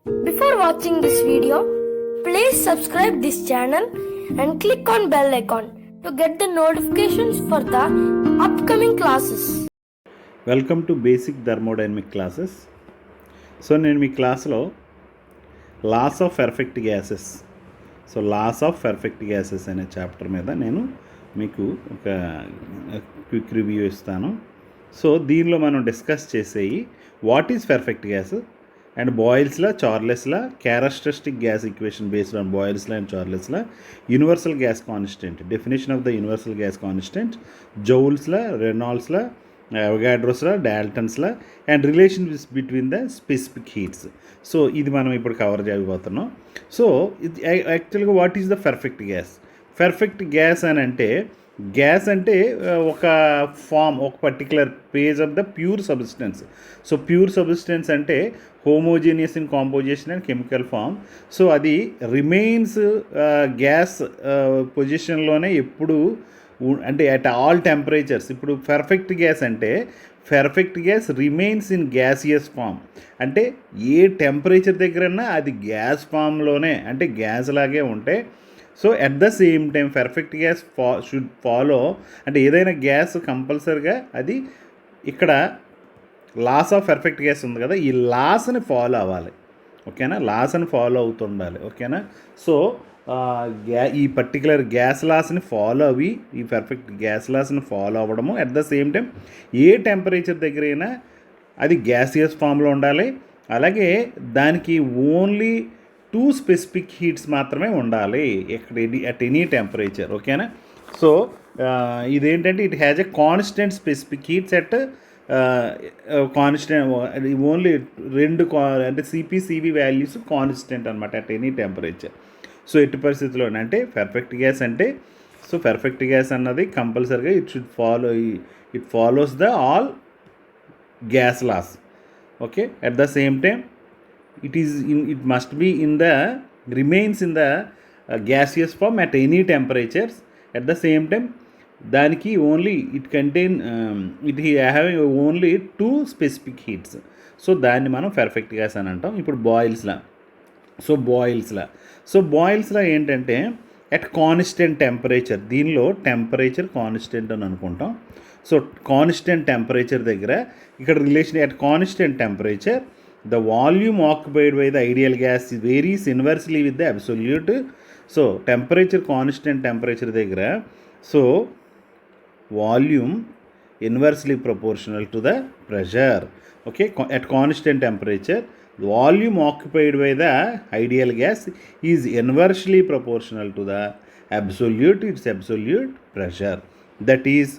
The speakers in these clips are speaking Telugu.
Before watching this video, please subscribe this channel and click on bell icon to get the notifications for the upcoming classes. Welcome to basic thermodynamic classes. So నేను మీ క్లాస్లో laws of perfect gases laws of perfect gases అనే చాప్టర్ మీద నేను మీకు ఒక క్విక్ రివ్యూ ఇస్తాను. సో దీనిలో మనం డిస్కస్ చేసేవి what is perfect gas and Boyle's law, Charles law, characteristic gas equation based on Boyle's law and Charles law, universal gas constant, definition of the universal gas constant, Joule's law, Regnault's law, Avogadro's law, Dalton's law and relation between the specific heats. So ఇది మనం ఇప్పుడు కవర్ చేయబోతున్నాం. సో యాక్చువల్గా what is the perfect gas? Perfect gas అని అంటే గ్యాస్ అంటే ఒక ఫామ్, ఒక particular phase of the pure substance. So pure substance అంటే homogeneous in composition and chemical form. So అది రిమైన్స్ గ్యాస్ పొజిషన్లోనే ఎప్పుడు అంటే అట్ ఆల్ టెంపరేచర్స్. ఇప్పుడు పర్ఫెక్ట్ గ్యాస్ అంటే perfect gas remains in gaseous form, అంటే ఏ టెంపరేచర్ దగ్గరన్నా అది గ్యాస్ ఫామ్లోనే, అంటే గ్యాస్ లాగే ఉంటే. So at the same time perfect gas should follow, అంటే ఏదైనా గ్యాస్ కంపల్సరిగా అది ఇక్కడ లాస్ ఆఫ్ పర్ఫెక్ట్ గ్యాస్ ఉంది కదా, ఈ లాస్ని ఫాలో అవ్వాలి. ఓకేనా, లాస్ని ఫాలో అవుతుండాలి. ఓకేనా, సో ఈ పర్టికులర్ గ్యాస్ లాస్ని ఫాలో అవి, ఈ పర్ఫెక్ట్ గ్యాస్ లాస్ని ఫాలో అవ్వడము, at the same time A temperature దగ్గరైనా అది గ్యాసియస్ ఫామ్లో ఉండాలి. అలాగే దానికి ఓన్లీ 2 స్పెసిఫిక్ హీట్స్ మాత్రమే ఉండాలి ఎక్కడ అట్ ఎనీ టెంపరేచర్. ఓకేనా, సో ఇదేంటంటే it has a constant specific heats at constant, only 2 అంటే సిపి వాల్యూస్ కాన్స్టెంట్ అనమాట అట్ ఎనీ టెంపరేచర్. సో ఎట్టి పరిస్థితుల్లో అంటే పర్ఫెక్ట్ గ్యాస్ అంటే, సో పర్ఫెక్ట్ గ్యాస్ అన్నది కంపల్సరీగా it follows the all gas laws. Okay, at the same time it must be in the remains in the gaseous form at any temperatures. At the same time దానికి only it contain it having only 2 specific heats. So దాన్ని మనం పర్ఫెక్ట్ గ్యాస్ అని అంటాం. ఇప్పుడు బాయిల్స్లా ఏంటంటే అట్ కాన్స్టెంట్ టెంపరేచర్, దీనిలో టెంపరేచర్ కాన్స్టెంట్ అని అనుకుంటాం. సో కాన్స్టెంట్ టెంపరేచర్ దగ్గర ఇక్కడ relation at constant temperature the volume occupied by the ideal gas varies inversely with the absolute. So temperature constant temperature దగ్గర, so volume inversely proportional to the pressure. Okay, at constant temperature volume occupied by the ideal gas is inversely proportional to the its absolute pressure, that is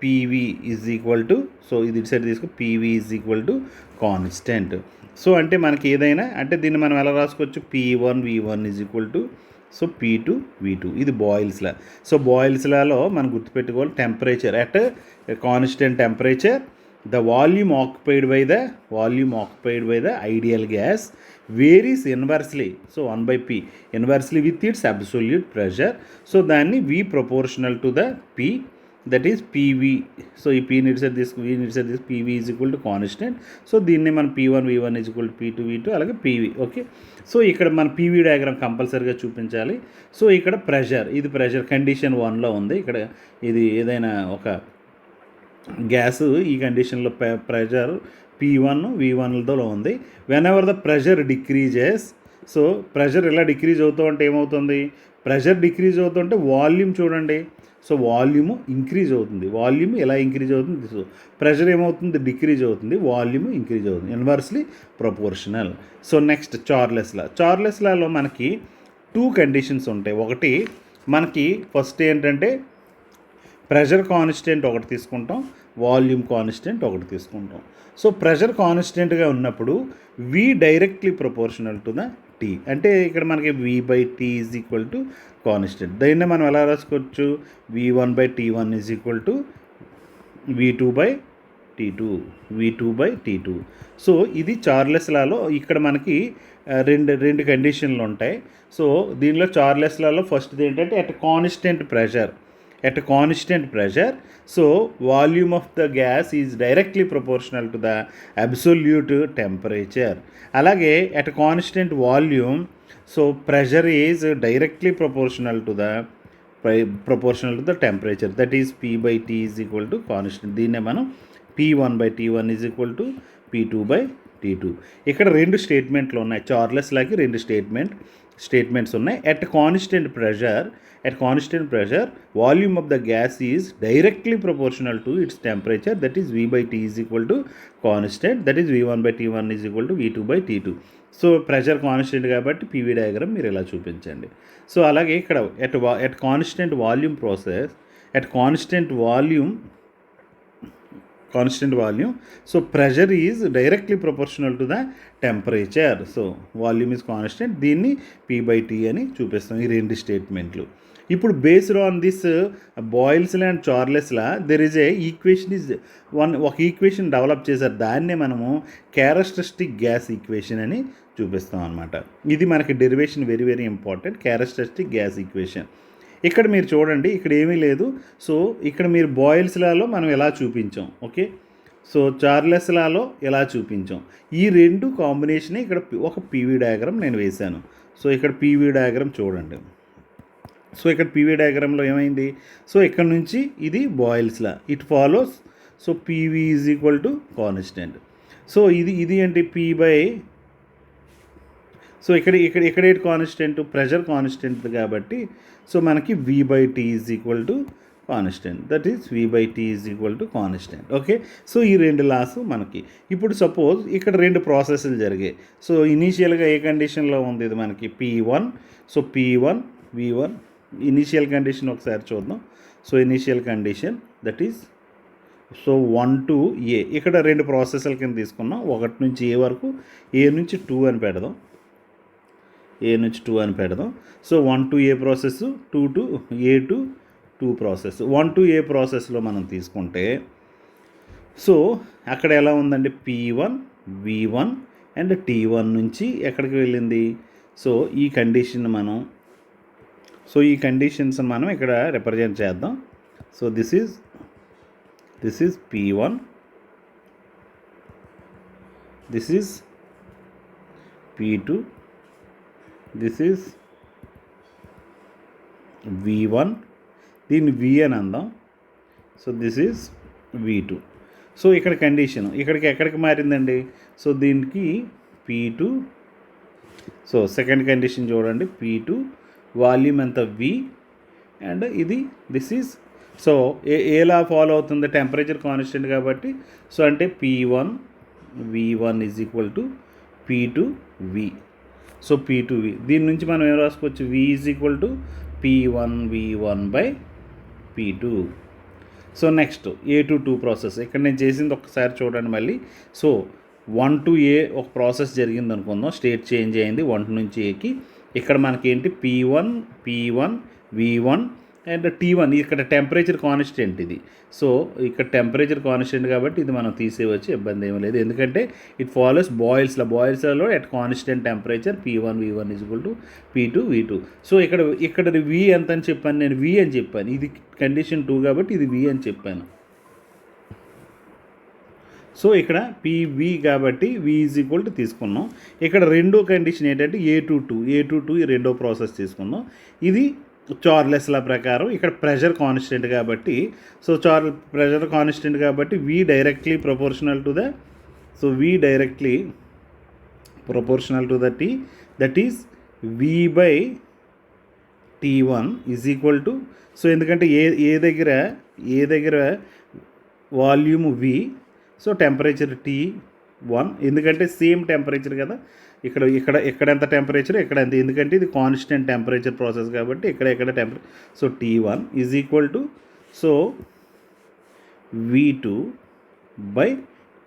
PV is equal to, so ఇది సైడ్ తీసుకో, PV is equal to constant. So అంటే మనకి ఏదైనా అంటే దీన్ని మనం ఎలా రాసుకోవచ్చు, P1 V1 is equal to, so P2 V2. ఇది బాయిల్స్లా. సో బాయిల్స్లాలో మనం గుర్తుపెట్టుకోవాలి temperature at constant temperature the volume occupied by the ideal gas varies inversely, so 1/P inversely with its absolute pressure. So దాన్ని V proportional to the P, that is PV. So ఈ P నిడిసేది తీసుకు PV is equal to constant. So దీన్ని మనం P1 V1 is equal to P2 V2 అలాగే PV. ఓకే, సో ఇక్కడ మన PV డయాగ్రామ్ కంపల్సరీగా చూపించాలి. సో ఇక్కడ ప్రెషర్, ఇది ప్రెషర్ కండిషన్ 1లో ఉంది. ఇక్కడ ఇది ఏదైనా ఒక గ్యాస్ ఈ కండిషన్లో ప్రెషర్ P1 V1లతో ఉంది. When ever the pressure decreases, so pressure ఎలా డిక్రీజ్ అవుతూ అంటే ఏమవుతుంది, ప్రెషర్ డిక్రీజ్ అవుతుంటే వాల్యూమ్ చూడండి, సో వాల్యూమ్ ఇంక్రీజ్ అవుతుంది. వాల్యూమ్ ఎలా ఇంక్రీజ్ అవుతుంది, సో ప్రెషర్ ఏమవుతుంది, డిక్రీజ్ అవుతుంది, వాల్యూమ్ ఇంక్రీజ్ అవుతుంది, ఇన్వర్స్లీ ప్రపోర్షనల్. సో నెక్స్ట్ చార్లెస్లాలో మనకి 2 కండిషన్స్ ఉంటాయి. ఒకటి మనకి ఫస్ట్ ఏంటంటే ప్రెషర్ కాన్స్టెంట్ ఒకటి తీసుకుంటాం, వాల్యూమ్ కాన్స్టెంట్ ఒకటి తీసుకుంటాం. సో ప్రెషర్ కాన్స్టెంట్గా ఉన్నప్పుడు V directly proportional to the T, అంటే ఇక్కడ మనకి V/T is equal to constant. దీన్ని మనం ఎలా రాసుకోవచ్చు, V1/T1 is equal to V2/T2. So ఇది చార్లెస్లాలో ఇక్కడ మనకి రెండు కండిషన్లు ఉంటాయి. సో దీనిలో చార్లెస్లాలో ఫస్ట్ది ఏంటంటే at constant pressure at a constant pressure, so volume of the gas is directly proportional to the absolute temperature. Alage at a constant volume, so pressure is directly proportional to the temperature, that is P by T is equal to constant. దీన్నే మనం P1 by T1 is equal to P2 by T2. ఇక్కడ రెండు స్టేట్మెంట్లు ఉన్నాయి, చార్లెస్ లాకి రెండు స్టేట్మెంట్స్ ఉన్నాయి. at constant pressure volume of the gas is directly proportional to its temperature, that is V by T is equal to constant, that is V1 by T1 is equal to V2 by T2. So pressure constant కాబట్టి పీవీ డయాగ్రామ్ మీరు ఇలా చూపించండి. సో అలాగే ఇక్కడ at constant volume process, at constant volume, so pressure is directly proportional to the temperature. So volume is constant, దీన్ని పీ బై టీ అని చూపిస్తాం ఈ రెండు స్టేట్మెంట్లు. ఇప్పుడు based on this boils law and Charles law there is a equation ఒక ఈక్వేషన్ డెవలప్ చేశారు, దాన్నే మనము క్యారెక్టరిస్టిక్ గ్యాస్ ఈక్వేషన్ అని చూపిస్తాం అనమాట. ఇది మనకి derivation very very important, characteristic gas equation. ఇక్కడ మీరు చూడండి, ఇక్కడ ఏమీ లేదు. సో ఇక్కడ మీరు బాయిల్స్ లాలో మనం ఎలా చూపించాం, ఓకే, సో చార్లెస్ లాలో ఎలా చూపించాం, ఈ రెండు కాంబినేషనే ఇక్కడ ఒక పీవీ డయాగ్రామ్ నేను వేశాను. సో ఇక్కడ పీవీ డయాగ్రామ్ చూడండి. సో ఇక్కడ పీవీ డయాగ్రామ్లో ఏమైంది, సో ఇక్కడ నుంచి ఇది Boyle's law, it follows. So PV is equal to constant. So ఇది ఏంటి పీ బై, సో ఇక్కడ ఏంటి కాన్స్టెంట్, ప్రెషర్ కాన్స్టెంట్ కాబట్టి సో మనకి V by T is equal to constant, that is V by T is equal to constant. Okay, so ఈ రెండు లాస్ మనకి. ఇప్పుడు సపోజ్ ఇక్కడ రెండు ప్రాసెస్లు జరిగాయి. సో ఇనీషియల్గా ఏ కండిషన్లో ఉంది ఇది మనకి P1, so P1 V1 initial condition ఒకసారి చూద్దాం. So initial condition that is so 1 to A, ఇక్కడ రెండు ప్రాసెస్ల కింద తీసుకున్నాం, 1 నుంచి A వరకు, A నుంచి 2 అని పెడదాం, A నుంచి 2 అని పెడదాం. So 1 to A process, 2 to A to 2 process. 1 to A ప్రాసెస్లో మనం తీసుకుంటే సో అక్కడ ఎలా ఉందండి, P1 V1 అండ్ T1 నుంచి ఎక్కడికి వెళ్ళింది. సో ఈ కండిషన్ మనం, సో ఈ కండిషన్స్ మనం ఇక్కడ రిప్రజెంట్ చేద్దాం. So this is P1, this is P2, this is V1, దీన్ని V అని అందాం. So this is V2. So ఇక్కడ కండిషన్ ఎక్కడికి మారిందండి, సో దీనికి P2, సో సెకండ్ కండిషన్ చూడండి, P2 వాల్యూమ్ ఎంత V, అండ్ ఇది దిస్ ఈజ్, సో ఎలా ఫాలో అవుతుంది, టెంపరేచర్ కాన్స్టెంట్ కాబట్టి, సో అంటే P1 V1 is equal to P2 V. So P2 V, దీని నుంచి మనం ఏం రాసుకోవచ్చు, V is equal to P1 V1 by P2. So next A to 2 process, ఇక్కడ నేను చేసింది ఒకసారి చూడండి మళ్ళీ. సో 1 to A ఒక ప్రాసెస్ జరిగింది అనుకుందాం, స్టేట్ చేంజ్ అయింది 1 నుంచి Aకి. ఇక్కడ మనకి ఏంటి P1 V1 అండ్ T1, ఇక్కడ టెంపరేచర్ కాన్స్టెంట్ ఇది. సో ఇక్కడ టెంపరేచర్ కాన్స్టెంట్ కాబట్టి ఇది మనం తీసేయవచ్చు, ఇబ్బంది ఏమీ లేదు, ఎందుకంటే ఇట్ ఫాలోస్ బాయిల్స్లో at constant temperature P1 V1 is equal to P2 V2. So ఇక్కడ V ఎంత అని చెప్పాను, నేను V అని చెప్పాను, ఇది కండిషన్ 2 కాబట్టి ఇది V అని చెప్పాను. సో ఇక్కడ PV కాబట్టి V ఈజ్ ఈక్వల్ టు తీసుకున్నాం. ఇక్కడ రెండో కండిషన్ ఏంటంటే A to 2 ఈ రెండో ప్రాసెస్ తీసుకుందాం. ఇది చార్లెస్ లా ప్రకారం ఇక్కడ ప్రెషర్ కాన్స్టెంట్ కాబట్టి, సో ప్రెషర్ కాన్స్టెంట్ కాబట్టి V directly proportional to the, so V directly proportional to the T, that is V by T1 is equal to, so ఎందుకంటే ఏ దగ్గర volume V, so temperature T1, ఎందుకంటే సేమ్ టెంపరేచర్ కదా, ఇక్కడ ఎంత టెంపరేచర్, ఇక్కడ ఎంత, ఎందుకంటే ఇది కాన్స్టెంట్ టెంపరేచర్ ప్రాసెస్ కాబట్టి ఇక్కడ temperature. So T1 is equal to, so V2 by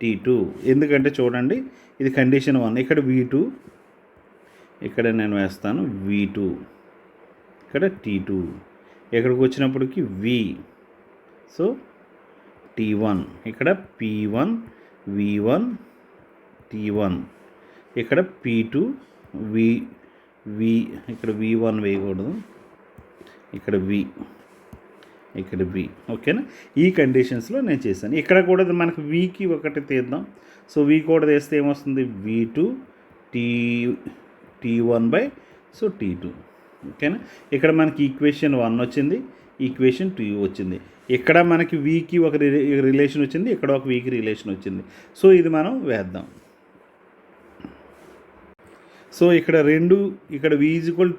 T2, ఎందుకంటే చూడండి ఇది కండిషన్ 1, ఇక్కడ V2, ఇక్కడ నేను వేస్తాను V2, ఇక్కడ T2, ఇక్కడికి వచ్చినప్పటికి V, సో T1, ఇక్కడ P1 V1 T1, ఇక్కడ P2 V, ఇక్కడ V1 వేయకూడదు, ఇక్కడ V, ఇక్కడ వి. ఓకేనా, ఈ కండిషన్స్లో నేను చేశాను. ఇక్కడ కూడా మనకు వికి ఒకటి తీద్దాం. సో వి కూడా తీస్తే ఏమొస్తుంది, V2 T1 బై T2. ఓకేనా, ఇక్కడ మనకి ఈక్వేషన్ 1 వచ్చింది, ఈక్వేషన్ 2 వచ్చింది. ఇక్కడ మనకి వికి ఒక రిలేషన్ వచ్చింది, ఇక్కడ ఒక వికి రిలేషన్ వచ్చింది. సో ఇది మనం వేద్దాం. సో ఇక్కడ ఇక్కడ V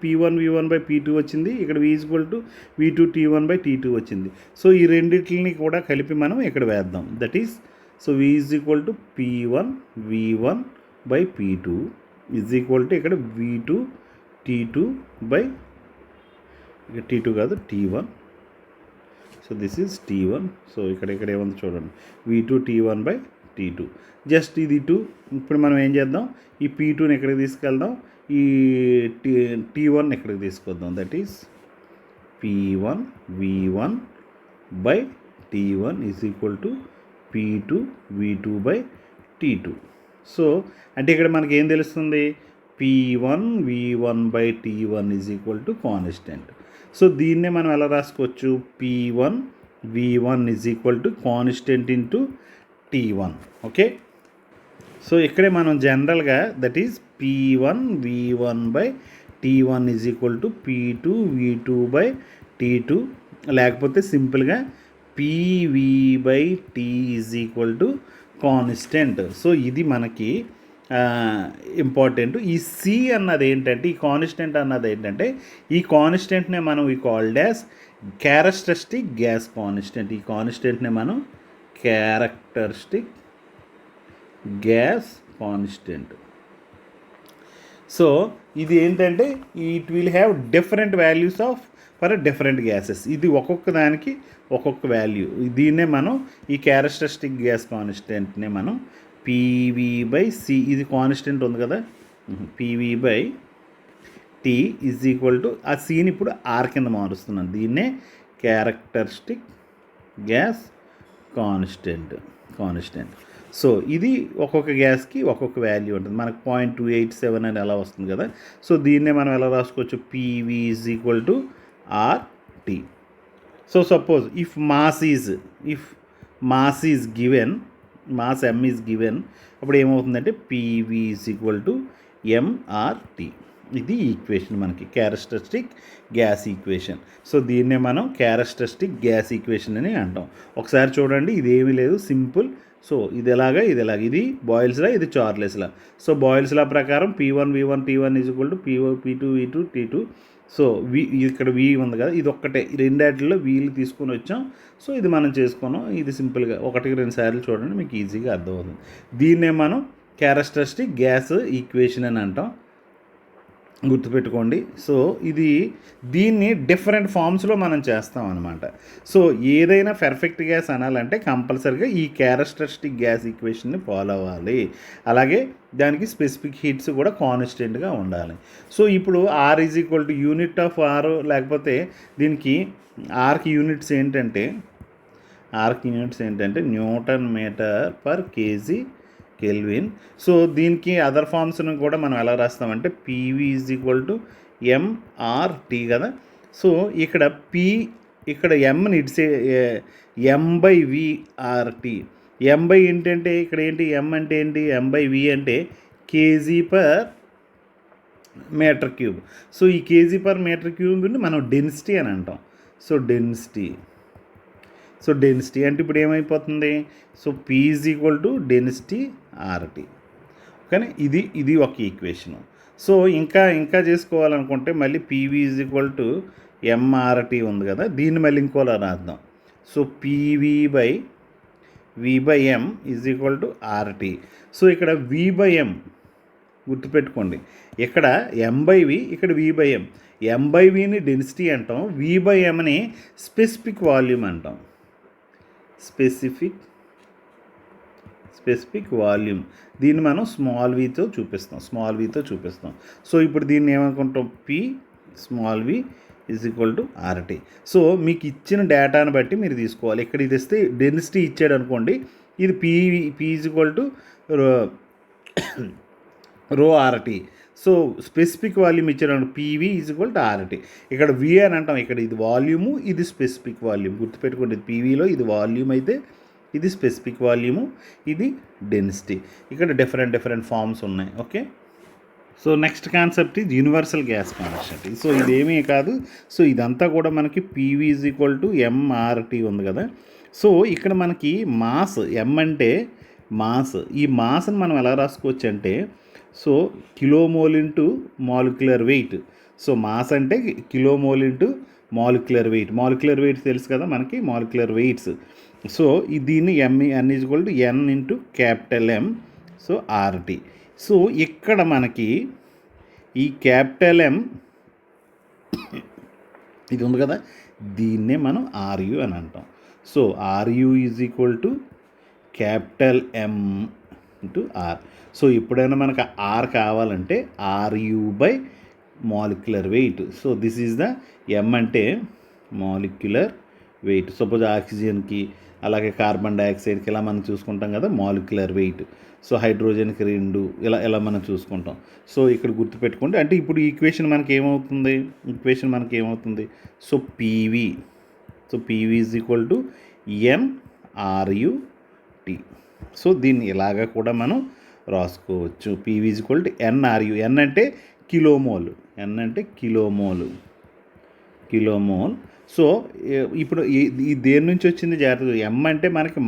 P1 V1 by P2 వచ్చింది, ఇక్కడ V V2 T1 by T2 వచ్చింది. సో ఈ రెండింటిని కూడా కలిపి మనం ఇక్కడ వేద్దాం. That is, so V P1 V1 by P2 is equal to ఇక్కడ V2 T2 బై, ఇక్కడ T2 కాదు T1. So this is T1. So ఇక్కడ ఏముంది చూడండి, V2 T1 by T2. Just ఇది 2. ఇప్పుడు మనం ఏం చేద్దాం, ఈ P2ని ఎక్కడికి తీసుకెళ్దాం, ఈ T1 ఎక్కడికి తీసుకొద్దాం. That is P1 V1 by T1 is equal to P2 V2 by T2. So అంటే ఇక్కడ మనకి ఏం తెలుస్తుంది, P1 V1 by T1 is equal to constant. So దీన్నే మనం ఎలా రాసుకోవచ్చు, P1 V1 is equal to constant into T1. Okay, so ఇక్కడే మనం జనరల్గా that is P1 V1 by T1 is equal to P2 V2 by T2, లేకపోతే సింపుల్గా PV by T is equal to constant. So ఇది మనకి ఇంపార్టెంట్. ఈ C అన్నది ఏంటంటే, ఈ కాన్స్టెంట్ అన్నది ఏంటంటే, ఈ కాన్స్టెంట్నే మనం ఈ called as characteristic gas constant. ఈ కాన్స్టెంట్నే మనం క్యారెక్టరిస్టిక్ గ్యాస్ కాన్స్టెంట్. సో ఇది ఏంటంటే, it will have different values of for different gases. ఇది ఒక్కొక్క దానికి ఒక్కొక్క వాల్యూ. దీన్నే మనం ఈ క్యారెక్టరిస్టిక్ గ్యాస్ కాన్స్టెంట్నే మనం PV బై C, ఇది కాన్స్టెంట్ ఉంది కదా, PV by T is equal to, ఆ Cని ఇప్పుడు R కింద మారుస్తున్నాను. దీన్నే క్యారెక్టరిస్టిక్ గ్యాస్ కాన్స్టెంట్. సో ఇది ఒక్కొక్క గ్యాస్కి ఒక్కొక్క వాల్యూ ఉంటుంది. మనకు 0.287 అని ఎలా వస్తుంది కదా. సో దీన్నే మనం ఎలా రాసుకోవచ్చు, PV is equal to RT. So suppose if mass is given, mass M is given, అప్పుడు ఏమవుతుందంటే PV is equal to MRT. ఇది ఈక్వేషన్ మనకి క్యారెక్టరిస్టిక్ గ్యాస్ ఈక్వేషన్. సో దీన్నే మనం క్యారెక్టరిస్టిక్ గ్యాస్ ఈక్వేషన్ అని అంటాం. ఒకసారి చూడండి, ఇదేమీ లేదు, సింపుల్. సో ఇది ఎలాగా, ఇది బాయిల్స్లా, ఇది చార్లెస్లా. సో బాయిల్స్లా ప్రకారం P1 V1 T1 is equal to P2 V2 T2. So ఇక్కడ V ఉంది కదా, ఇది ఒక్కటే, రెండాటిలో వీలు తీసుకొని వచ్చాం. సో ఇది మనం చేసుకున్నాం. ఇది సింపుల్గా 1-2 సార్లు చూడండి, మీకు ఈజీగా అర్థమవుతుంది. దీన్నే మనం క్యారెక్టరిస్టిక్ గ్యాస్ ఈక్వేషన్ అని అంటాం, గుర్తుపెట్టుకోండి. సో దీన్ని డిఫరెంట్ ఫామ్స్లో మనం చేస్తాం అనమాట. సో ఏదైనా పర్ఫెక్ట్ గ్యాస్ అనాలంటే కంపల్సరీగా ఈ క్యారెక్టరిస్టిక్ గ్యాస్ ఈక్వేషన్ని ఫాలో అవ్వాలి. అలాగే దానికి స్పెసిఫిక్ హీట్స్ కూడా కాన్స్టెంట్గా ఉండాలి. సో ఇప్పుడు R is equal to unit of R, లేకపోతే దీనికి Rకి యూనిట్స్ ఏంటంటే Newton metre per KG kelvin. So దీనికి అదర్ ఫార్మ్స్ను కూడా మనం ఎలా రాస్తామంటే PV is equal to MRT కదా. సో ఇక్కడ ఇక్కడ Mని ఇట్సే M/VRT. M ఏంటంటే ఇక్కడ ఏంటి, M అంటే ఏంటి, M/V అంటే KG per metre cube. So ఈ కేజీ పర్ మీటర్ క్యూబ్ని మనం డెన్సిటీ అని అంటాం. సో డెన్సిటీ అంటే ఇప్పుడు ఏమైపోతుంది, so P is equal to density RT. కానీ ఇది ఒక ఈక్వేషను. సో ఇంకా చేసుకోవాలనుకుంటే మళ్ళీ PV is equal to MRT ఉంది కదా, దీన్ని మళ్ళీ ఇంకోలా రాద్దాం. So PV by V/M is equal to RT. So ఇక్కడ V/M గుర్తుపెట్టుకోండి, ఇక్కడ M/V, ఇక్కడ V/M. M/Vని డెన్సిటీ అంటాం, V/Mని స్పెసిఫిక్ వాల్యూమ్ అంటాం. స్పెసిఫిక్ వాల్యూమ్, దీన్ని మనం స్మాల్ వీతో చూపిస్తాం. సో ఇప్పుడు దీన్ని ఏమనుకుంటాం, P is equal to RT. So మీకు ఇచ్చిన డేటాను బట్టి మీరు తీసుకోవాలి. ఇక్కడ ఇది ఇస్తే డెన్సిటీ ఇచ్చాడు అనుకోండి, ఇది P is equal to rho RT. So specific volume ఇచ్చారు PV is equal to RT. ఇక్కడ వి అని అంటాం, ఇక్కడ ఇది వాల్యూము, ఇది స్పెసిఫిక్ వాల్యూమ్. గుర్తుపెట్టుకోండి, ఇది పీవీలో ఇది వాల్యూమ్ అయితే ఇది స్పెసిఫిక్ వాల్యూము, ఇది డెన్సిటీ. ఇక్కడ డిఫరెంట్ ఫార్మ్స్ ఉన్నాయి. ఓకే, సో నెక్స్ట్ కాన్సెప్ట్ ఇది యూనివర్సల్ గ్యాస్ కాన్స్టెంట్. సో ఇదేమీ కాదు, సో ఇదంతా కూడా మనకి PV is equal to MRT ఉంది కదా. సో ఇక్కడ మనకి మాస్, ఎం అంటే మాస్. ఈ మాస్ని మనం ఎలా రాసుకోవచ్చు అంటే, so kilomole into molecular weight. So mass అంటే kilomole into molecular weight. Molecular weight తెలుసు కదా మనకి, మాలిక్యులర్ వెయిట్స్. సో దీన్ని N is equal to N into capital M, so RT. So ఇక్కడ మనకి ఈ క్యాపిటల్ ఎం ఇది ఉంది కదా, దీన్నే మనం ఆర్యు అని అంటాం. So R U is equal to capital M into R. So ఎప్పుడైనా మనకు ఆర్ కావాలంటే R U by molecular weight. So this is the M అంటే మాలిక్యులర్ వెయిట్. సపోజ్ ఆక్సిజన్కి, అలాగే కార్బన్ డైఆక్సైడ్కి ఇలా మనం చూసుకుంటాం కదా మాలిక్యులర్ వెయిట్. సో హైడ్రోజన్కి 2 ఇలా మనం చూసుకుంటాం. సో ఇక్కడ గుర్తుపెట్టుకోండి, అంటే ఇప్పుడు ఈక్వేషన్ మనకి ఏమవుతుంది, so PV, so PV is equal to N R U T. So దీన్ని ఇలాగా కూడా మనం రాసుకోవచ్చు. PV is equal to N R U. N అంటే కిలోమోల్, కిలోమోల్. సో ఇప్పుడు ఈ దేని నుంచి వచ్చింది జాగ్రత్త. ఎం అంటే మనకి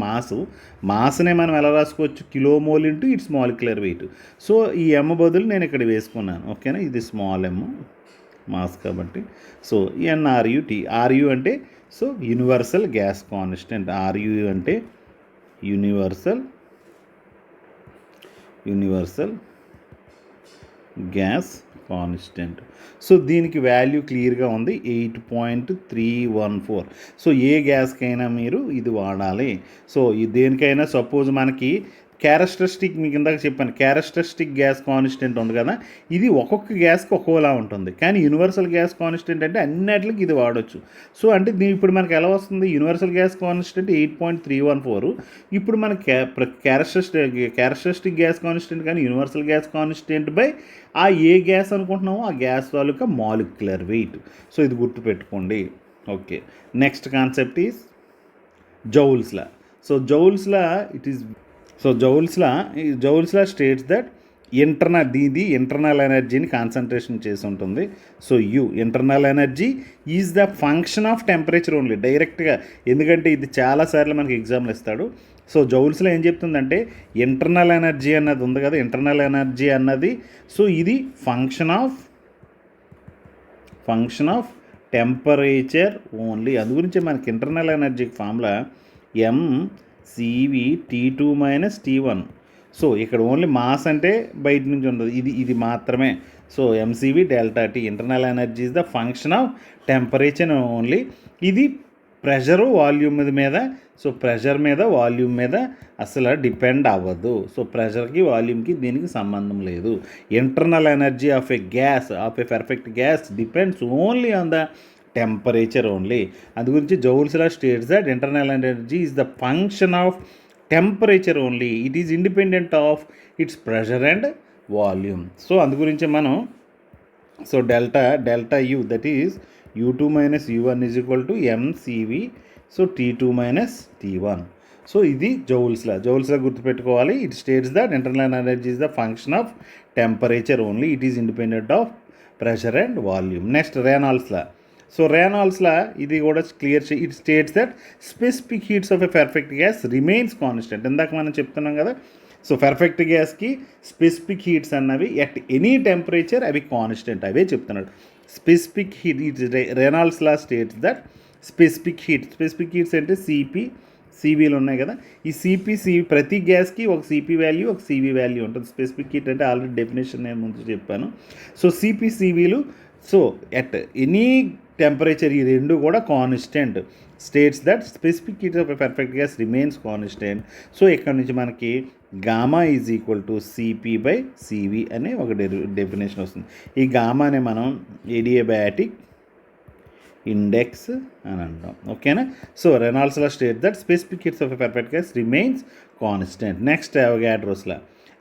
మాస్నే మనం ఎలా రాసుకోవచ్చు, kilomole into its molecular weight. So ఈ ఎమ్ బదులు నేను ఇక్కడ వేసుకున్నాను. ఓకేనా, ఇది స్మాల్ ఎమ్ మాస్ కాబట్టి. సో ఎన్ఆర్యుటి. ఆర్యు అంటే సో యూనివర్సల్ గ్యాస్ కాన్స్టెంట్. ఆర్యు అంటే యూనివర్సల్ గ్యాస్ కాన్స్టెంట్. సో దీనికి వాల్యూ క్లియర్గా ఉంది, 8.314. సో ఏ గ్యాస్కైనా మీరు ఇది వాడాలి. సో దేనికైనా సపోజ్ మనకి క్యారెక్టరిస్టిక్, మీకు ఇందాక చెప్పాను క్యారెక్టరిస్టిక్ గ్యాస్ కాన్స్టెంట్ ఉంది కదా, ఇది ఒక్కొక్క గ్యాస్కి ఒక్కోలా ఉంటుంది. కానీ యూనివర్సల్ గ్యాస్ కాన్స్టెంట్ అంటే అన్నిటికి ఇది వాడచ్చు. సో అంటే ఇప్పుడు మనకి ఎలా వస్తుంది, యూనివర్సల్ గ్యాస్ కాన్స్టెంట్ 8.314. ఇప్పుడు మన క్యారెక్టరిస్టిక్ గ్యాస్ కాన్స్టెంట్ కానీ యూనివర్సల్ గ్యాస్ కాన్స్టెంట్ బై ఆ ఏ గ్యాస్ అనుకుంటున్నామో ఆ గ్యాస్ తాలూకా మాలిక్యులర్ వెయిట్. సో ఇది గుర్తుపెట్టుకోండి. Okay, next concept is Joule's law. So Joule's law Joule's law states that internal ఎనర్జీని కాన్సన్ట్రేషన్ చేసి ఉంటుంది. So internal energy is the function of temperature only. డైరెక్ట్గా, ఎందుకంటే ఇది చాలాసార్లు మనకి ఎగ్జామ్లు ఇస్తాడు. సో జౌల్స్లో ఏం చెప్తుందంటే ఇంటర్నల్ ఎనర్జీ అన్నది ఉంది కదా, ఇంటర్నల్ ఎనర్జీ అన్నది సో ఇది ఫంక్షన్ ఆఫ్ టెంపరేచర్ ఓన్లీ. అందు గురించి మనకి ఇంటర్నల్ ఎనర్జీకి formula M C V T2 - T1. So ఇక్కడ ఓన్లీ మాస్ అంటే బయట నుంచి ఉండదు, ఇది మాత్రమే. So M C V delta T. Internal energy is the function of temperature only. ఇది ప్రెషరు వాల్యూమ్ మీద, సో ప్రెషర్ మీద వాల్యూమ్ మీద అసలు డిపెండ్ అవ్వదు. సో ప్రెషర్కి వాల్యూమ్కి దీనికి సంబంధం లేదు. Internal energy of a perfect gas depends only on the temperature only. అందు గురించి Joule's law states that internal energy is the function of temperature only. It is independent of its pressure and volume. So అందు గురించి మనం so delta U that is U2 - U1 is equal to M C V so T2 - T1. So ఇది జౌల్స్లా గుర్తుపెట్టుకోవాలి. It states that internal energy is the function of temperature only. It is independent of pressure and volume. Next Regnault's law. So Regnault's law ఇది కూడా clear. It states that specific heats of a perfect gas remains constant. ఇందాక మనం చెప్తున్నాం కదా, సో పర్ఫెక్ట్ గ్యాస్కి స్పెసిఫిక్ హీట్స్ అన్నవి ఎట్ ఎనీ టెంపరేచర్ అవి కాన్స్టెంట్, అవే చెప్తున్నాడు. Specific heat, it Regnault's law states that specific heats అంటే సివిలు ఉన్నాయి కదా, ఈ సిపి ప్రతి గ్యాస్కి ఒక సిపి వాల్యూ ఒక సివి వాల్యూ ఉంటుంది. స్పెసిఫిక్ హీట్ అంటే ఆల్రెడీ డెఫినేషన్ నేను ముందు చెప్పాను. So civil so at any temperature ఈ రెండు కూడా constant. States that specific heat of a perfect gas remains constant. So ఇక్కడ నుంచి మనకి gamma is equal to CP/CV అనే ఒక డెఫినేషన్ వస్తుంది. ఈ గామానే మనం ఏడియాబాటిక్ ఇండెక్స్ అని అంటాం. ఓకేనా. So Regnault's law state that specific heats of a perfect gas remains constant. Next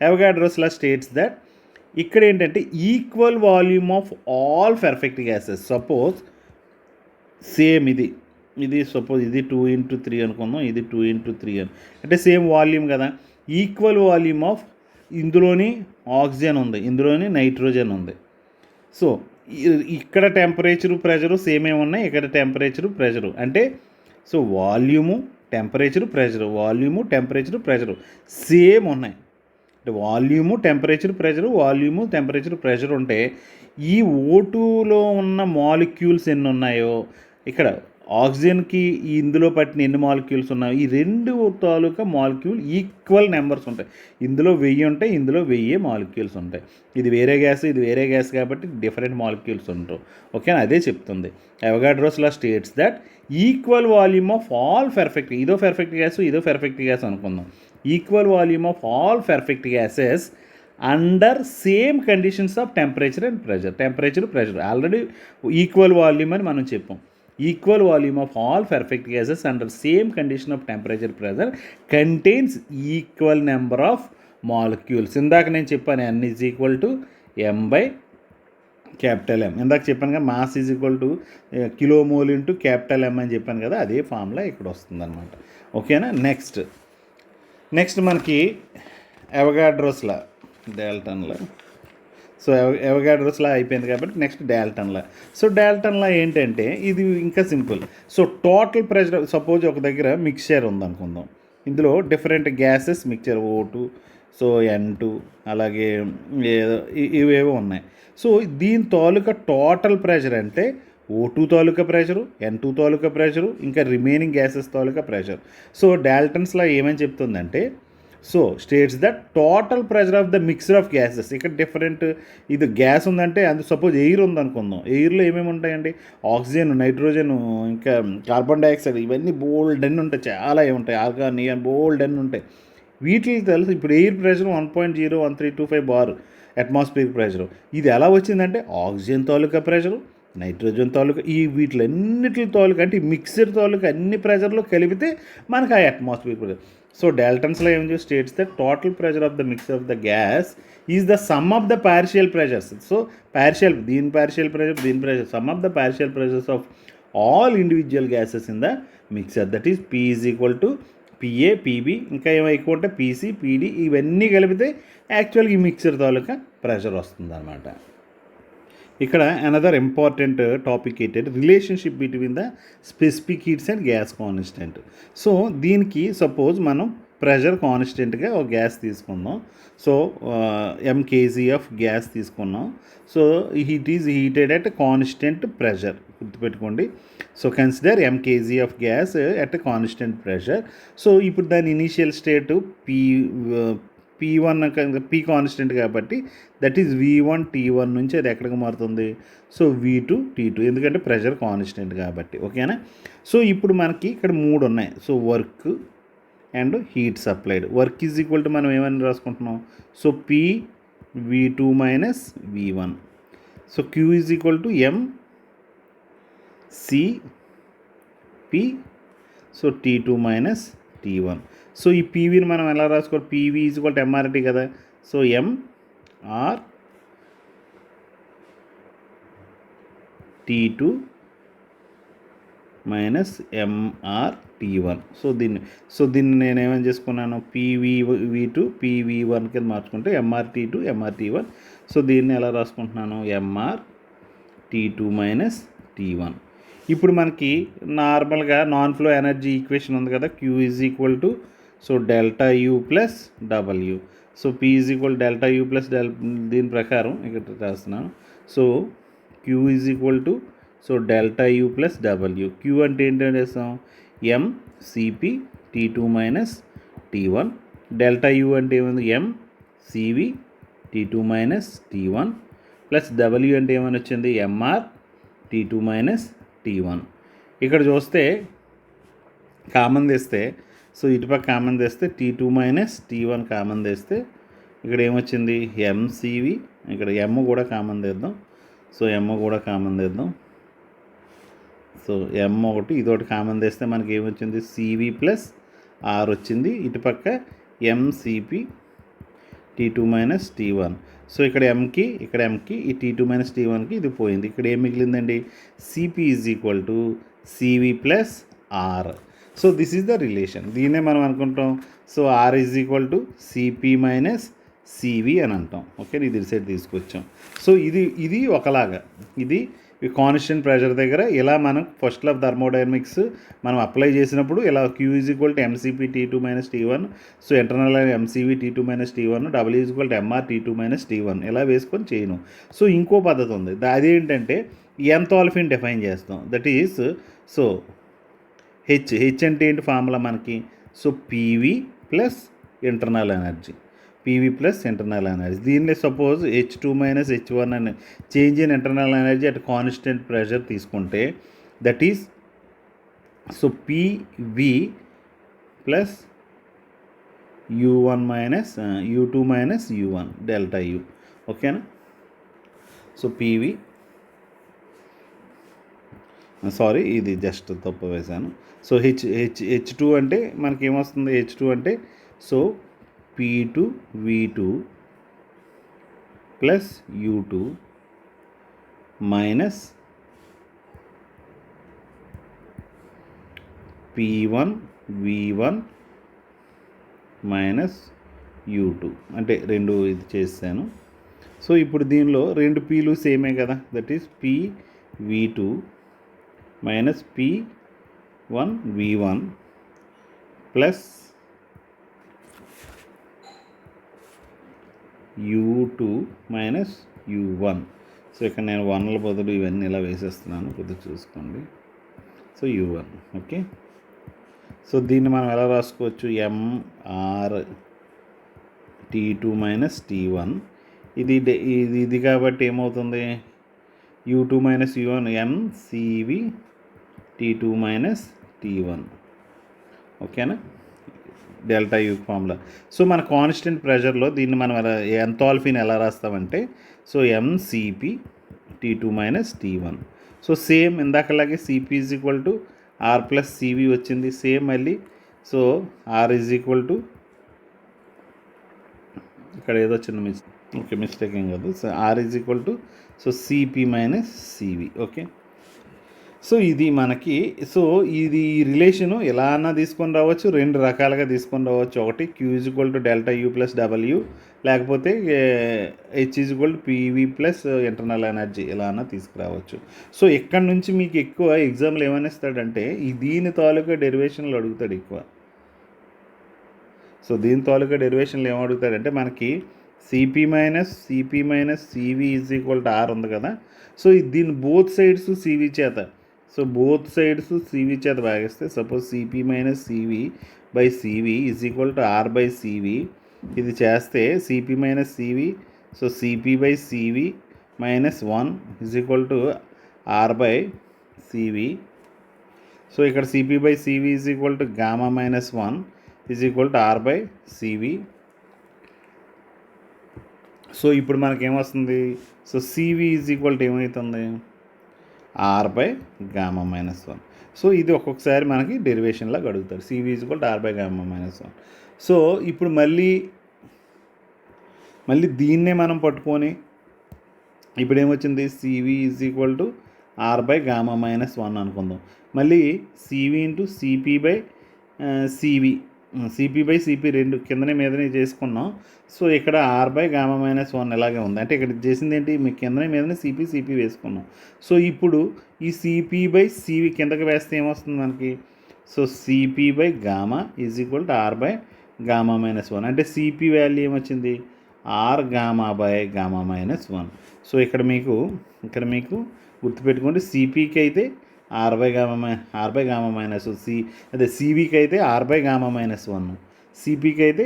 Avogadro's law states that ఇక్కడ ఏంటంటే equal volume of all perfect gases. Suppose same ఇది సపోజ్ ఇది 2x3 అనుకుందాం, ఇది 2x3 అని, అంటే సేమ్ వాల్యూమ్ కదా. ఈక్వల్ వాల్యూమ్ ఆఫ్ ఇందులోని ఆక్సిజన్ ఉంది, ఇందులోని నైట్రోజన్ ఉంది. సో ఇక్కడ టెంపరేచరు ప్రెషరు సేమే ఉన్నాయి, ఇక్కడ టెంపరేచరు ప్రెషరు అంటే so volume temperature pressure, volume temperature pressure same ఉన్నాయి. అంటే volume temperature pressure, volume temperature pressure ఉంటే ఈ O2లో ఉన్న మాలిక్యూల్స్ ఎన్ని ఉన్నాయో, ఇక్కడ ఆక్సిజన్కి ఇందులో పట్టిన ఎన్ని మాలిక్యూల్స్ ఉన్నాయో, ఈ రెండు తాలూకా మాలిక్యూల్ ఈక్వల్ నెంబర్స్ ఉంటాయి. ఇందులో 1000 ఉంటాయి, ఇందులో 1000 మాలిక్యూల్స్ ఉంటాయి. ఇది వేరే గ్యాస్, ఇది వేరే గ్యాస్ కాబట్టి డిఫరెంట్ మాలిక్యూల్స్ ఉంటాయి. ఓకేనా, అదే చెప్తుంది. Avogadro's law states that equal volume of all perfect, ఇదో పర్ఫెక్ట్ గ్యాస్, ఇదో పర్ఫెక్ట్ గ్యాస్ అనుకుందాం. Equal volume of all perfect gases under same conditions of temperature and pressure. Temperature pressure already equal volume అని మనం చెప్పాం. Equal volume of all perfect gases under same condition of temperature pressure contains equal number of molecules. ఇందాక నేను చెప్పాను n is equal to m by capital M. ఇందాక చెప్పాను కదా mass is equal to kilomole into capital M అని చెప్పాను కదా, అదే ఫార్ములా ఇక్కడ వస్తుంది అనమాట. ఓకేనా. నెక్స్ట్ మనకి అవగాడ్రోస్ లా, డాల్టన్ లా. సో అవగాడ్రోస్ లా అయిపోయింది కాబట్టి నెక్స్ట్ డాల్టన్ లా. సో డాల్టన్ లా ఏంటంటే ఇది ఇంకా simple. So total pressure, suppose ఒక దగ్గర మిక్చర్ ఉందనుకుందాం, ఇందులో different gases mixture O2, so N2, అలాగే ఇవేవో ఉన్నాయి. సో దీని తాలూకా టోటల్ ప్రెషర్ అంటే O2 తాలూకా ప్రెషరు, N2 తాలూకా ప్రెషరు, ఇంకా రిమైనింగ్ గ్యాసెస్ తాలూకా ప్రెషర్. సో డాల్టన్స్లా ఏమని చెప్తుందంటే so states that total pressure of the mixture of gases. ఇక్కడ డిఫరెంట్, ఇది గ్యాస్ ఉందంటే సపోజ్ ఎయిర్ ఉందనుకుందాం, ఎయిర్లో ఏమేమి ఉంటాయండి, ఆక్సిజన్, నైట్రోజన్, ఇంకా కార్బన్ డైఆక్సైడ్, ఇవన్నీ బోల్డ్ అన్నీ ఉంటాయి, చాలా ఏముంటాయి, ఆర్గాన్, నియాన్, బోల్డ్ అన్నీ ఉంటాయి. వీటికి తెలుసు. ఇప్పుడు air pressure 1.01325 bar atmosphere pressure. ఇది ఎలా వచ్చిందంటే ఆక్సిజన్ తాలూకా ప్రెషరు, నైట్రోజన్ తాలూకా, ఈ వీటిలన్నిటి తాలూకా అంటే ఈ మిక్సర్ తాలూకా అన్ని ప్రెషర్లో కలిపితే మనకు ఆ అట్మాస్ఫియర్ ప్రెషర్. సో డాల్టన్స్లో ఏం చేసి states the total pressure of the mixture of the gas is the sum of the partial pressures. So partial, దీని పార్షియల్ ప్రెషర్, దీని pressure, sum of the partial pressures of all individual gases in the mixture, that is P is equal to PA, PB, ఇంకా ఏమో ఎక్కువ ఉంటే PC, PD, ఇవన్నీ కలిపితే యాక్చువల్గా ఈ మిక్సర్ తాలూకా ప్రెషర్ వస్తుంది అనమాట. ఇక్కడ అనదర్ ఇంపార్టెంట్ టాపిక్ ఏంటంటే relationship between the specific heats and gas constant. So దీనికి సపోజ్ మనం ప్రెషర్ కాన్స్టెంట్గా ఒక గ్యాస్ తీసుకుందాం. సో mkg ఆఫ్ గ్యాస్ తీసుకున్నాం. So it is heated at constant pressure, గుర్తుపెట్టుకోండి. So consider mkg of gas at constant pressure. So ఇప్పుడు దాని initial state P1, P constant కాబట్టి దట్ ఈజ్ V1 T1 నుంచి అది ఎక్కడికి మారుతుంది, సో V2 T2, ఎందుకంటే ప్రెషర్ కాన్స్టెంట్ కాబట్టి. ఓకేనా. సో ఇప్పుడు మనకి ఇక్కడ 3 ఉన్నాయి. So work and heat supplied. Work is equal to మనం ఏమని రాసుకుంటున్నాం, so P V2 minus V1. So Q is equal to M C P, so T2 minus T1. So ఈ పీవీని మనం ఎలా రాసుకోవాలి, PV is equal to MRT కదా. So MR T2 minus MR T1. So దీన్ని నేను ఏమని చేసుకున్నాను, PV2 PV1 కింద మార్చుకుంటే MR T2 MR T1. So దీన్ని ఎలా రాసుకుంటున్నాను, ఎంఆర్ T2 మైనస్ T1. ఇప్పుడు మనకి నార్మల్గా నాన్ ఫ్లో ఎనర్జీ ఈక్వేషన్ ఉంది కదా, Q is equal to so delta U plus W. So P is equal delta U plus దీని ప్రకారం ఇక్కడ రాస్తున్నాను. So Q is equal to so delta U plus W. Q అంటే ఏంటంటే వేస్తాం MCP T2 minus T1. Delta U అంటే ఏముంది, MCV T2 minus T1 plus W అంటే ఏమని వచ్చింది, MR T2 మైనస్ T1. ఇక్కడ చూస్తే కామన్ తెస్తే, సో ఇటుపక్క కామన్ తెస్తే T2 మైనస్ T1 కామన్ తెస్తే ఇక్కడ ఏమొచ్చింది, MCV, ఇక్కడ M కూడా కామన్ తెద్దాం. సో M కూడా కామన్ తెద్దాం. సో M ఒకటి, ఇదొకటి కామన్ తెస్తే మనకి ఏమొచ్చింది, CV ప్లస్ R వచ్చింది. ఇటుపక్క MCP T2 minus T1. So ఇక్కడ ఎంకి ఈ T2 మైనస్ T1కి ఇది పోయింది. ఇక్కడ ఏం మిగిలిందండి? CP is equal to CV plus R. So this is the relation. దీన్నే మనం అనుకుంటాం. So R is equal to CP minus CV అని అంటాం. ఓకే, ఇది సైడ్ తీసుకొచ్చాం. సో ఇది ఒకలాగా, ఇది కాన్స్టెంట్ ప్రెషర్ దగ్గర ఇలా మనం ఫస్ట్ లా ఆఫ్ థర్మోడైనమిక్స్ మనం అప్లై చేసినప్పుడు ఇలా Q is equal to MCP T2 minus T1. So internal MCV T2 minus T1, W is equal to MR T2 minus T1 ఇలా వేసుకొని చేయను. సో ఇంకో పద్ధతి ఉంది, అదేంటంటే ఎంథాల్పీని డిఫైన్ చేస్తాం. దట్ ఈస్ సో హెచ్ అంటే ఏంటి ఫార్ములా మనకి? So PV plus internal energy, PV plus internal energy. దీనిలో సపోజ్ H2 మైనస్ H1 అని change in internal energy at constant pressure తీసుకుంటే that is so PV plus U1 minus U2 minus U1 delta U. ఓకేనా? సో పీవీ సారీ ఇది జస్ట్ తప్పు వేశాను. సో హెచ్2 అంటే మనకి ఏమొస్తుంది? H2 అంటే so P2 V2 plus U2 minus P1 V1 minus U2 అంటే రెండు ఇది చేశాను. సో ఇప్పుడు దీనిలో రెండు పీలు సేమే కదా, that is PV2 minus P1 V1 plus U2 minus U1. So ఇక్కడ నేను 1ల బదులు ఇవన్నీ ఇలా వేసేస్తున్నాను, కొద్దిగా చూసుకోండి. So U1. ఓకే, సో దీన్ని మనం ఎలా రాసుకోవచ్చు? MR T2 minus T1. ఇది కాబట్టి ఏమవుతుంది? U2 minus U1 MCV T2 minus T1. ఓకేనా? Delta U formula. సో మన కాన్స్టెంట్ ప్రెషర్లో దీన్ని మనం ఎంథాల్పీని ఎలా రాస్తామంటే so MCP T2 minus T1. So same ఇందాకలాగే CP is equal to R plus CV వచ్చింది. సేమ్ మళ్ళీ so R is equal to ఇక్కడ ఏదో చిన్న మిస్టేక్ ఏం కాదు. So R is equal to so CP minus CV. Okay, so ఇది మనకి సో ఇది రిలేషను ఎలా అన్నా తీసుకొని రావచ్చు, రెండు రకాలుగా తీసుకొని రావచ్చు. ఒకటి Q is equal to delta U plus W, లేకపోతే H is equal to PV plus internal energy ఇలా అన్నా తీసుకురావచ్చు. సో ఇక్కడ నుంచి మీకు ఎక్కువ ఎగ్జామ్లు ఏమని ఇస్తాడంటే దీని తాలూకా డెరివేషన్లు అడుగుతాడు ఎక్కువ. సో దీని తాలూకా డెరివేషన్లు ఏమడుగుతాడంటే మనకి CP minus CV is equal to R ఉంది కదా. సో దీని బోత్ సైడ్స్ సివి చేత, సో బోత్ సైడ్స్ సివి చేత భాగిస్తే suppose CP minus CV by CV is equal to R by CV. ఇది చేస్తే CP minus CV, so CP by CV minus 1 is equal to R by CV. So ఇక్కడ CP by CV is equal to gamma minus 1 is equal to R by CV. So ఇప్పుడు మనకేమొస్తుంది? So CV is equal to ఏమవుతుంది? R by gamma minus 1. So ఇది ఒక్కొక్కసారి మనకి డెరివేషన్లాగా అడుగుతారు. CV is equal to R by gamma minus 1. So ఇప్పుడు మళ్ళీ దీన్నే మనం పట్టుకొని ఇప్పుడు ఏమొచ్చింది? CV is equal to R by gamma minus 1 అనుకుందాం. మళ్ళీ CV into CP by CP by CP రెండు కిందనే మీదనే చేసుకున్నాం. సో ఇక్కడ ఆర్ బై గామా మైనస్ 1 ఇలాగే ఉంది. అంటే ఇక్కడ చేసింది ఏంటి? మీ కిందనే మీదనే సిపి వేసుకున్నాం. సో ఇప్పుడు ఈ సిపి బై సివి కిందకి వేస్తే ఏమొస్తుంది మనకి? So CP by gamma is equal to R by gamma minus 1. అంటే సిపి వాల్యూ ఏమొచ్చింది? R gamma by gamma minus 1. So ఇక్కడ మీకు గుర్తుపెట్టుకోండి, సిపికి అయితే ఆర్ బై గామా మైనస్ సివికి అయితే ఆర్ బై గామా మైనస్ 1, సిపికి అయితే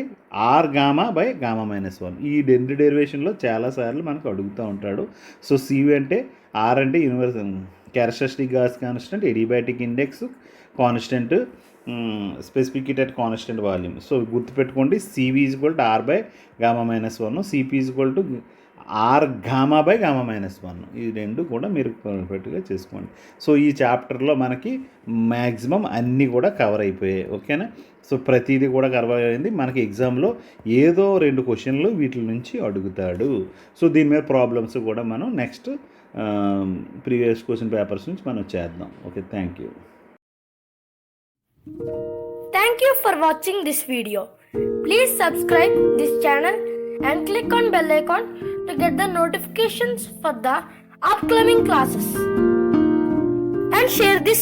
R gamma by gamma minus 1. ఈ రెండు డెరివేషన్లో చాలాసార్లు మనకు అడుగుతూ ఉంటాడు. సో సివి అంటే ఆర్ అంటే universal characteristic gas constant, adiabatic index constant, specific heat at constant volume. So గుర్తుపెట్టుకోండి, CV is equal to R by gamma minus 1, CP is equal to R gamma by gamma -1 ఈ రెండు కూడా మీరు పర్ఫెక్ట్గా చేసుకోండి. సో ఈ చాప్టర్లో మనకి మ్యాక్సిమం అన్నీ కూడా కవర్ అయిపోయాయి. ఓకేనా? సో ప్రతిదీ కూడా కవర్ అయింది. మనకి ఎగ్జామ్లో ఏదో 2 క్వశ్చన్లు వీటి నుంచి అడుగుతాడు. సో దీని మీద ప్రాబ్లమ్స్ కూడా మనం నెక్స్ట్ ప్రీవియస్ క్వశ్చన్ పేపర్స్ నుంచి మనం చేద్దాం. Okay, thank you. Thank you for watching this video. Please subscribe this channel and click on bell icon to get the notifications for the upcoming classes. And share this